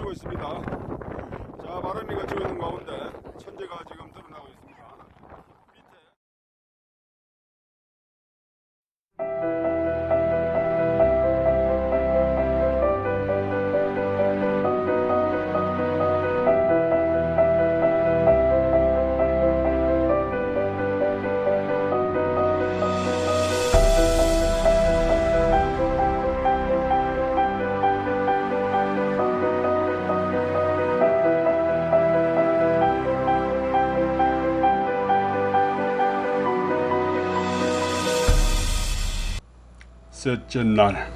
드러나고 있습니다. 자, 바람이 거치고 있는 가운데 천재가 지금 드러나고 있습니다. 밑에 셋째 날,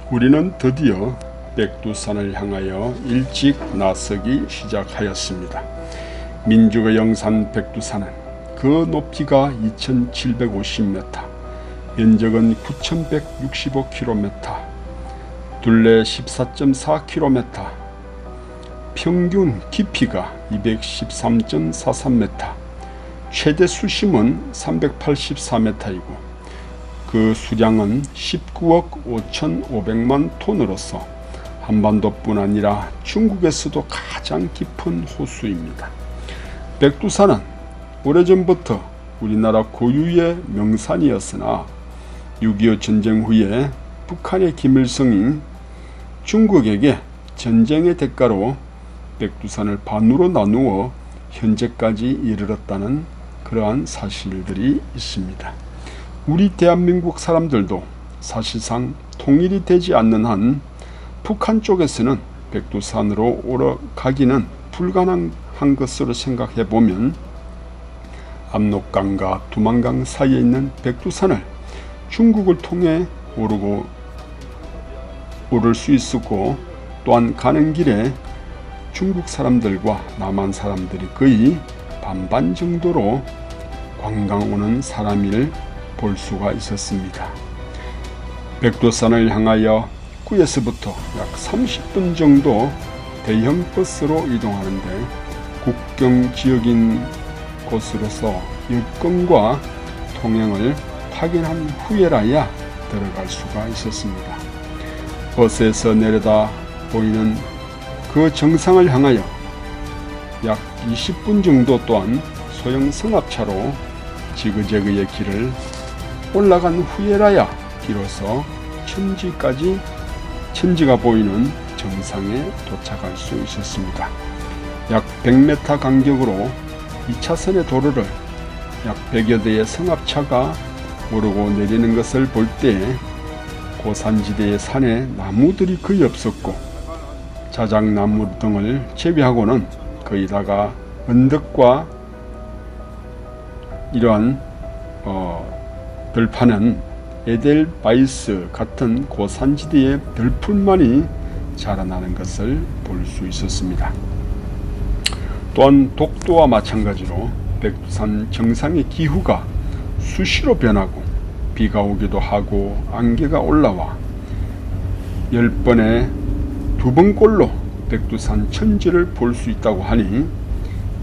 우리는 드디어 백두산을 향하여 일찍 나서기 시작하였습니다. 민족의 영산 백두산은 그 높이가 2750m, 면적은 9165km, 둘레 14.4km, 평균 깊이가 213.43m, 최대 수심은 384m이고 그 수량은 19억 5,500만 톤으로서 한반도뿐 아니라 중국에서도 가장 깊은 호수입니다. 백두산은 오래전부터 우리나라 고유의 명산이었으나 6.25 전쟁 후에 북한의 김일성이 중국에게 전쟁의 대가로 백두산을 반으로 나누어 현재까지 이르렀다는 그러한 사실들이 있습니다. 우리 대한민국 사람들도 사실상 통일이 되지 않는 한 북한 쪽에서는 백두산으로 올라가기는 불가능한 것으로 생각해 보면 압록강과 두만강 사이에 있는 백두산을 중국을 통해 오를 수 있었고, 또한 가는 길에 중국 사람들과 남한 사람들이 거의 반반 정도로 관광 오는 사람을 볼 수가 있었습니다. 백두산을 향하여 입구에서부터 약 30분 정도 대형 버스로 이동하는데 국경 지역인 곳으로서 여권과 통행을 확인한 후에라야 들어갈 수가 있었습니다. 버스에서 내려다 보이는 그 정상을 향하여 약 20분 정도 동안 소형 승합차로 지그재그의 길을 올라간 후에라야 비로소 천지가 보이는 정상에 도착할 수 있었습니다. 약 100m 간격으로 2차선의 도로를 약 100여 대의 승합차가 오르고 내리는 것을 볼 때 고산지대의 산에 나무들이 거의 없었고 자작나무 등을 제외하고는 거의 다가 언덕과 이러한 들판은 에델바이스 같은 고산지대의 들풀만이 자라나는 것을 볼 수 있었습니다. 또한 독도와 마찬가지로 백두산 정상의 기후가 수시로 변하고 비가 오기도 하고 안개가 올라와 10번에 2번꼴로 백두산 천지를 볼 수 있다고 하니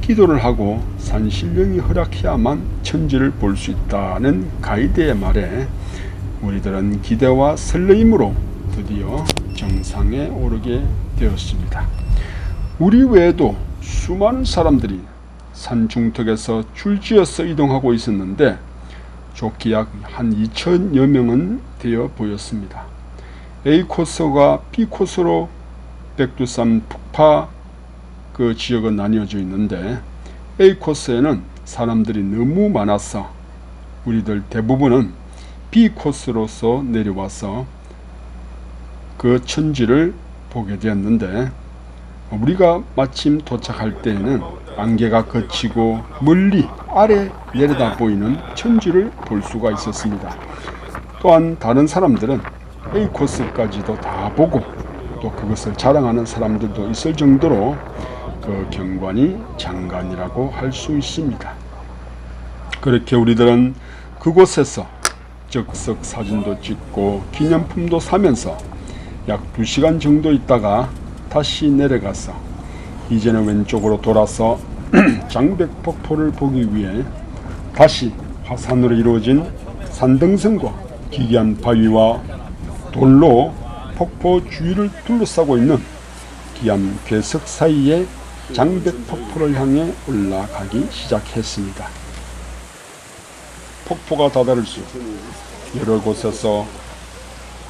기도를 하고 산신령이 허락해야만 천지를 볼 수 있다는 가이드의 말에 우리들은 기대와 설레임으로 드디어 정상에 오르게 되었습니다. 우리 외에도 수많은 사람들이 산 중턱에서 줄지어서 이동하고 있었는데 좋게 약 한 2,000여 명은 되어 보였습니다. A 코스와 B 코스로 백두산 북파 그 지역은 나뉘어져 있는데 A 코스에는 사람들이 너무 많아서 우리들 대부분은 B 코스로서 내려와서 그 천지를 보게 되었는데 우리가 마침 도착할 때에는 안개가 걷히고 멀리 아래 내려다 보이는 천지를 볼 수가 있었습니다. 또한 다른 사람들은 A 코스까지도 다 보고 또 그것을 자랑하는 사람들도 있을 정도로 그 경관이 장관이라고 할 수 있습니다. 그렇게 우리들은 그곳에서 적석 사진도 찍고 기념품도 사면서 약 2시간 정도 있다가 다시 내려가서 이제는 왼쪽으로 돌아서 장백폭포를 보기 위해 다시 화산으로 이루어진 산등성과 기괴한 바위와 돌로 폭포 주위를 둘러싸고 있는 기암 괴석 사이에 장백폭포를 향해 올라가기 시작했습니다. 폭포가 다다를수록 여러 곳에서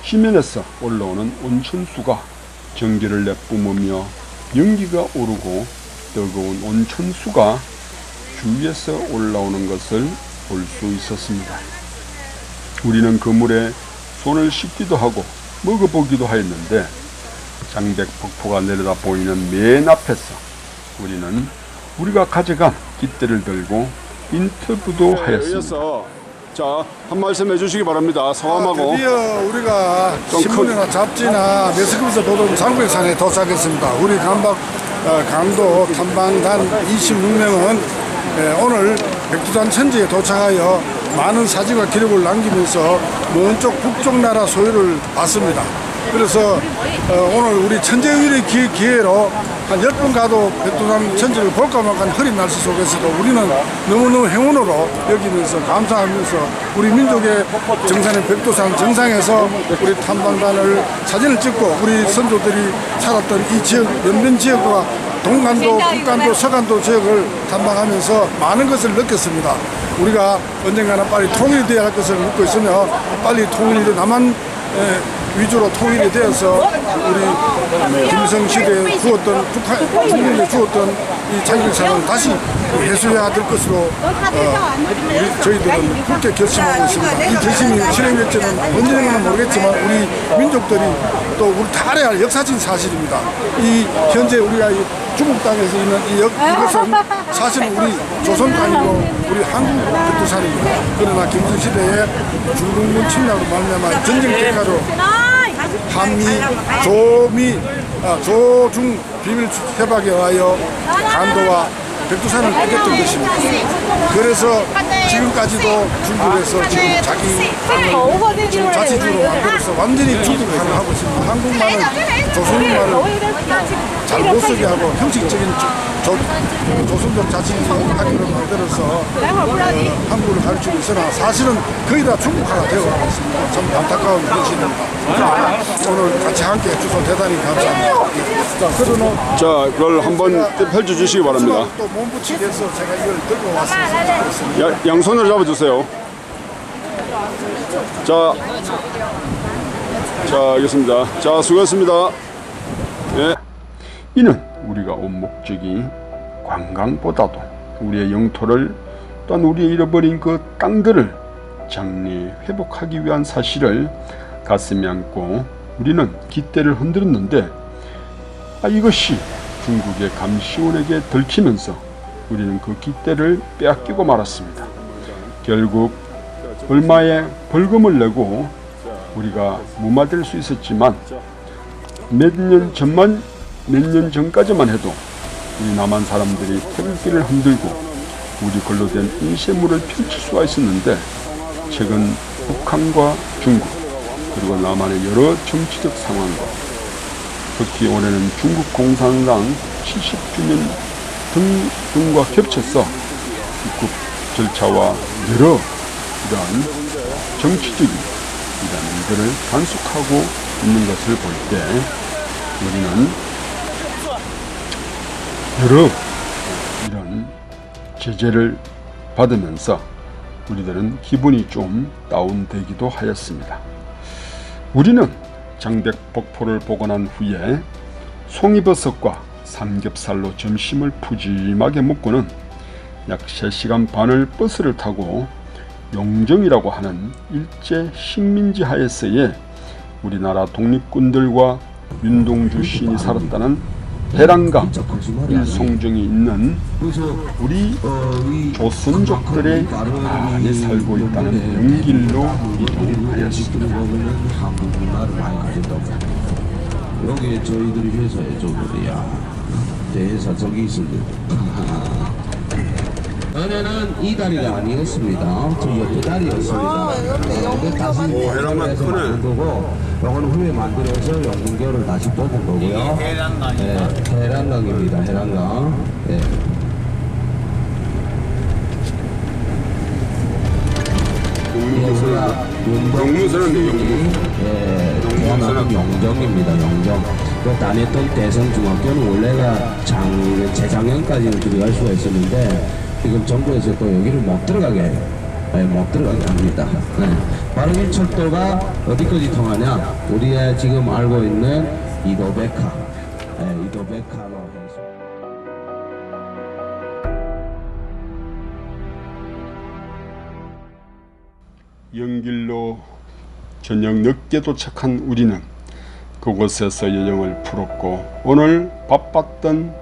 지면에서 올라오는 온천수가 전기를 내뿜으며 연기가 오르고 뜨거운 온천수가 주위에서 올라오는 것을 볼 수 있었습니다. 우리는 그 물에 손을 씻기도 하고 먹어보기도 하였는데 장백폭포가 내려다 보이는 맨 앞에서 우리는 우리가 가져간 깃대를 들고 인터뷰도 하였습니다. 자, 한 말씀 해주시기 바랍니다. 성함하고. 드디어 우리가 신문이나 잡지나 매스컴에서 보던 장백산에 도착했습니다. 우리 강도 탐방단 26명은 오늘 백두산 천지에 도착하여 많은 사진과 기록을 남기면서 먼 쪽 북쪽 나라 소유를 봤습니다. 그래서 오늘 우리 천재의의 기회로 한 10번 가도 백두산 천지를 볼까 말까 흐린 날씨 속에서도 우리는 너무너무 행운으로 여기면서 감사하면서 우리 민족의 정상인 백두산 정상에서 우리 탐방단을 사진을 찍고 우리 선조들이 살았던 이 지역, 연변 지역과 동간도, 북간도, 서간도 지역을 탐방하면서 많은 것을 느꼈습니다. 우리가 언젠가는 빨리 통일이 되어야 할 것을 믿고 있으며 빨리 통일이 남한 위주로 통일이 되어서 우리 김일성 시대에 주었던 북한 국민에 주었던 이 장백산을 다시 회수해야 될 것으로 저희들은 굳게 결심하고 있습니다. 이 결심이 실행될지는 언제는 모르겠지만 우리 민족들이 또 우리 다 알아야 할 역사적인 사실입니다. 이 현재 우리가 이 중국 땅에서 있는 이것은 사실은 우리 조선 땅이고 우리 한국 백두산입니다. 그러나 김일성 시대에 중국군 침략으로 말미암아 전쟁 대가로 한미, 조중 비밀 협약에 의하여 간도와 백두산을 뺏겼던 것입니다. 그래서 지금까지도 중국에서 지금 자기 땅을 지금 자치주로 만들어서 완전히 중국화를 하고 있습니다. 한국말을, 조선말을 잘 못쓰게 하고 형식적인 조선족 자치주의를 하기로 만들어서 한국을 가르치고 있으나 사실은 거의 다 중국화가 되어가고 있습니다. 참 안타까운 현실입니다. 오늘 같이 함께 해주셔서 대단히 감사합니다. 자, 그걸 한번 펼쳐주시기 바랍니다. 또 몸붙이기 위해서 제가 이걸 들고 왔습니다. 양손으로 잡아주세요. 자, 알겠습니다. 자, 수고했습니다. 예. 이는 우리가 온 목적이 관광보다도 우리의 영토를 또한 우리의 잃어버린 그 땅들을 장래 회복하기 위한 사실을 가슴에 안고 우리는 깃대를 흔들었는데 이것이 중국의 감시원에게 들키면서 우리는 그 깃대를 빼앗기고 말았습니다. 결국 얼마의 벌금을 내고 우리가 무마될 수 있었지만 몇 년 전까지만 해도 우리 남한 사람들이 태극기를 흔들고 우리 걸로 된 인쇄물을 펼칠 수가 있었는데 최근 북한과 중국 그리고 남한의 여러 정치적 상황과 특히 올해는 중국 공산당 70주년 등과 겹쳐서 입국 절차와 여러 이러한 정치적인 이러한 일들을 단속하고 있는 것을 볼 때 우리는 여러 이런 제재를 받으면서 우리들은 기분이 좀 다운되기도 하였습니다. 우리는 장백폭포를 보고 난 후에 송이버섯과 삼겹살로 점심을 푸짐하게 먹고는 약 3시간 반을 버스를 타고 용정이라고 하는 일제 식민지 하에서의 우리나라 독립군들과 윤동주 시인이 살았다는 해랑강 일송정이 있는 우리 조선족들의 안에 살고 있다는 영길로 이동하였습니다. 여기 저희들이 회사에 저거야 대회사 저기 있습니다. 전에는 이 다리가 아니었습니다. 저 옆에 다리였습니다. 해랑강 크네. 거고, 이거는 후에 만들어서 영문교를 다시 뽑은 거고요. 네, 해랑강입니다. 해랑강. 네. 용무서는 용무. 네, 지나는 영정입니다. 영정. 그 다녔던 대성중학교는 원래가 재작년까지는 들어갈 수가 있었는데 지금 정부에서 또 여기를 못 들어가게 해요. 네, 못 들어가게 합니다. 네. 바로 이 철도가 어디까지 통하냐? 우리가 지금 알고 있는 이도백화. 네, 이도백화로 해서. 연길로 저녁 늦게 도착한 우리는 그곳에서 여정을 풀었고 오늘 바빴던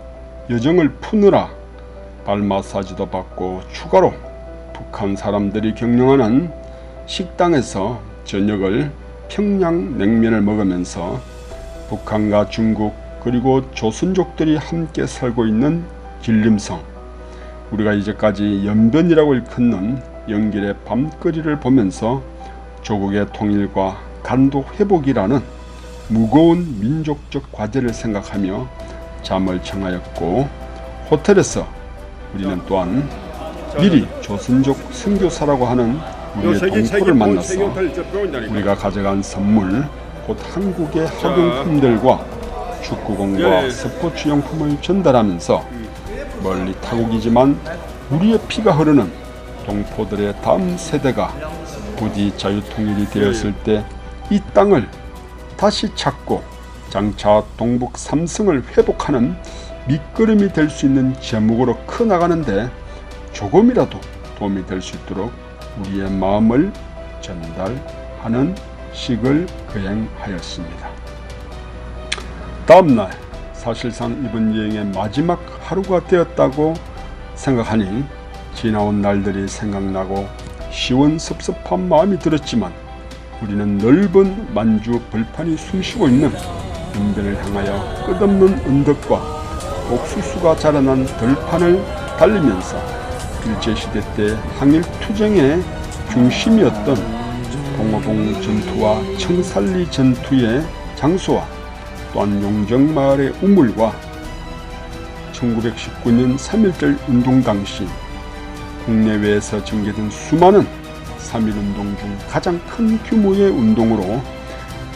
여정을 푸느라 발 마사지도 받고 추가로 북한 사람들이 경영하는 식당에서 저녁을 평양냉면을 먹으면서 북한과 중국 그리고 조선족들이 함께 살고 있는 길림성, 우리가 이제까지 연변이라고 일컫는 연길의 밤거리를 보면서 조국의 통일과 간도 회복이라는 무거운 민족적 과제를 생각하며 잠을 청하였고, 호텔에서 우리는 또한 미리 조선족 선교사라고 하는 우리의 동포를 만나서 우리가 가져간 선물, 곧 한국의 학용품들과 축구공과 스포츠용품을 전달하면서 멀리 타국이지만 우리의 피가 흐르는 동포들의 다음 세대가 부디 자유통일이 되었을 때 이 땅을 다시 찾고 장차 동북 삼성을 회복하는 밑거름이 될 수 있는 제목으로 커나가는데 조금이라도 도움이 될 수 있도록 우리의 마음을 전달하는 식을 거행하였습니다. 다음날 사실상 이번 여행의 마지막 하루가 되었다고 생각하니 지나온 날들이 생각나고 시원섭섭한 마음이 들었지만 우리는 넓은 만주 벌판이 숨쉬고 있는 연변을 향하여 끝없는 언덕과 옥수수가 자라난 들판을 달리면서 일제시대 때 항일투쟁의 중심이었던 동호봉 전투와 청살리 전투의 장소와 또한 용정마을의 우물과 1919년 3.1절 운동 당시 국내외에서 전개된 수많은 3.1운동 중 가장 큰 규모의 운동으로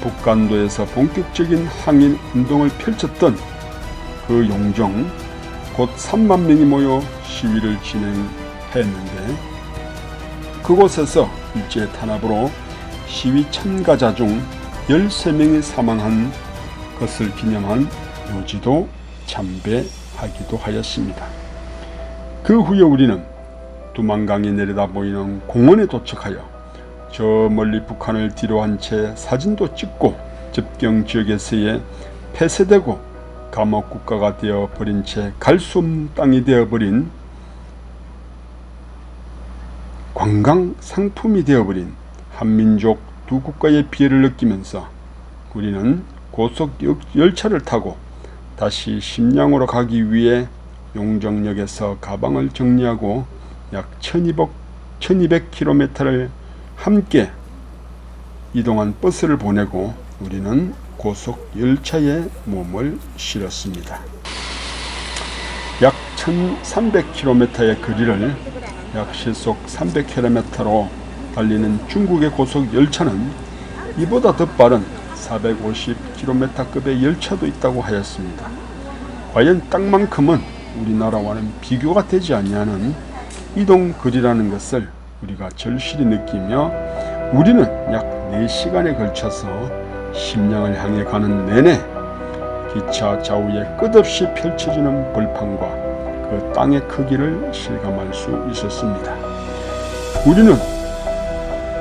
북간도에서 본격적인 항일 운동을 펼쳤던 그 용정, 곧 3만 명이 모여 시위를 진행했는데 그곳에서 일제 탄압으로 시위 참가자 중 13명이 사망한 것을 기념한 묘지도 참배하기도 하였습니다. 그 후에 우리는 두만강이 내려다 보이는 공원에 도착하여 저 멀리 북한을 뒤로한 채 사진도 찍고 접경 지역에서의 폐쇄되고 감옥국가가 되어버린 채 갈 수 없는 땅이 되어버린 관광 상품이 되어버린 한민족 두 국가의 피해를 느끼면서 우리는 고속 열차를 타고 다시 심양으로 가기 위해 용정역에서 가방을 정리하고 약 1200km를 함께 이동한 버스를 보내고 우리는 고속 열차에 몸을 실었습니다. 약 1300km의 거리를 약 시속 300km로 달리는 중국의 고속 열차는 이보다 더 빠른 450km급의 열차도 있다고 하였습니다. 과연 땅만큼은 우리나라와는 비교가 되지 아니하는 이동 거리라는 것을 우리가 절실히 느끼며 우리는 약 4시간에 걸쳐서 심양을 향해 가는 내내 기차 좌우에 끝없이 펼쳐지는 벌판과 그 땅의 크기를 실감할 수 있었습니다. 우리는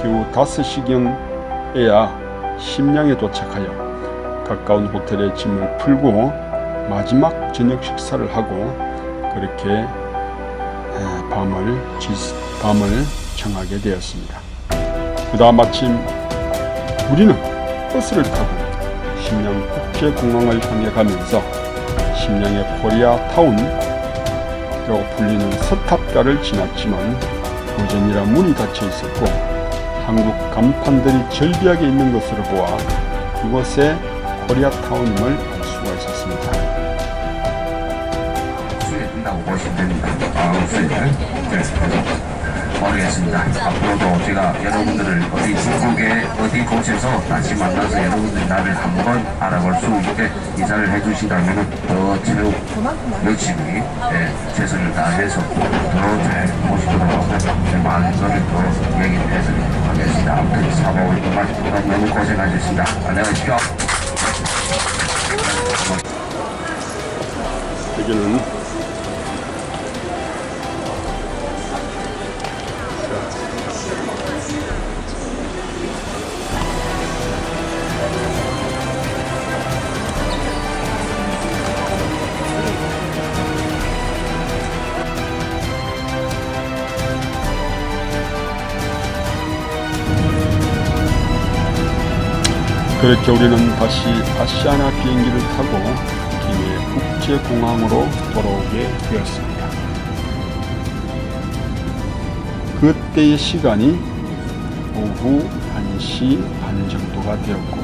겨우 5시경에야 심양에 도착하여 가까운 호텔에 짐을 풀고 마지막 저녁 식사를 하고 그렇게 밤을 청하게 되었습니다. 그 다음 아침 우리는 버스를 타고 심양 국제공항을 향해 가면서 심양의 코리아타운이라고 불리는 서탑가를 지났지만 오전이라 문이 닫혀 있었고 한국 간판들이 절비하게 있는 것으로 보아 그곳에 코리아타운임을 알 수가 있었습니다. 수에 된다고 보시면 됩니다. 수에. 모르겠습니다. 앞으로도 제가 여러분들을 어디 중국의 어디 곳에서 다시 만나서 여러분들이 나를 한번 알아볼 수 있게 인사를 해주신다면 더 열심히 최선을 다해서 더 잘 모시도록 하고 제 많은 것을 더 얘기를 해드리도록 하겠습니다. 아무튼 4월 동안 너무 고생하셨습니다. 안녕하십시오. 여기는 그렇게 우리는 다시 아시아나 비행기를 타고 기내 국제공항으로 돌아오게 되었습니다. 그때의 시간이 오후 1시 반 정도가 되었고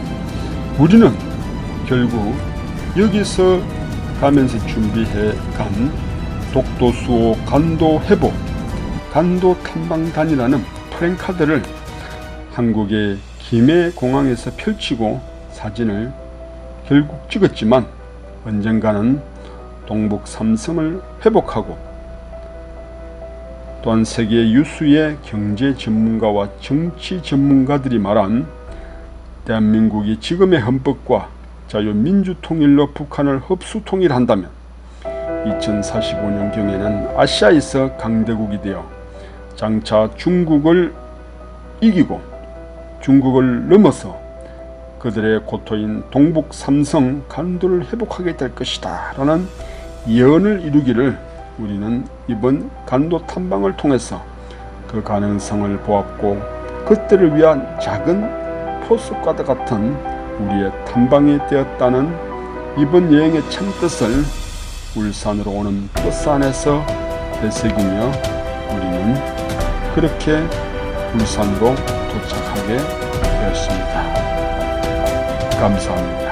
우리는 결국 여기서 가면서 준비해 간 독도수호 간도 회복, 간도 탐방단이라는 프랭카드를 한국의 김해공항에서 펼치고 사진을 결국 찍었지만 언젠가는 동북 삼성을 회복하고 또한 세계 유수의 경제 전문가와 정치 전문가들이 말한 대한민국이 지금의 헌법과 자유민주통일로 북한을 흡수통일한다면 2045년경에는 아시아에서 강대국이 되어 장차 중국을 이기고 중국을 넘어서 그들의 고토인 동북 삼성 간도를 회복하게 될 것이다 라는 예언을 이루기를 우리는 이번 간도 탐방을 통해서 그 가능성을 보았고 그때를 위한 작은 포스카드 같은 우리의 탐방이 되었다는 이번 여행의 참뜻을 울산으로 오는 버스 안에서 되새기며 우리는 그렇게 울산으로 도착하게 되었습니다. 감사합니다.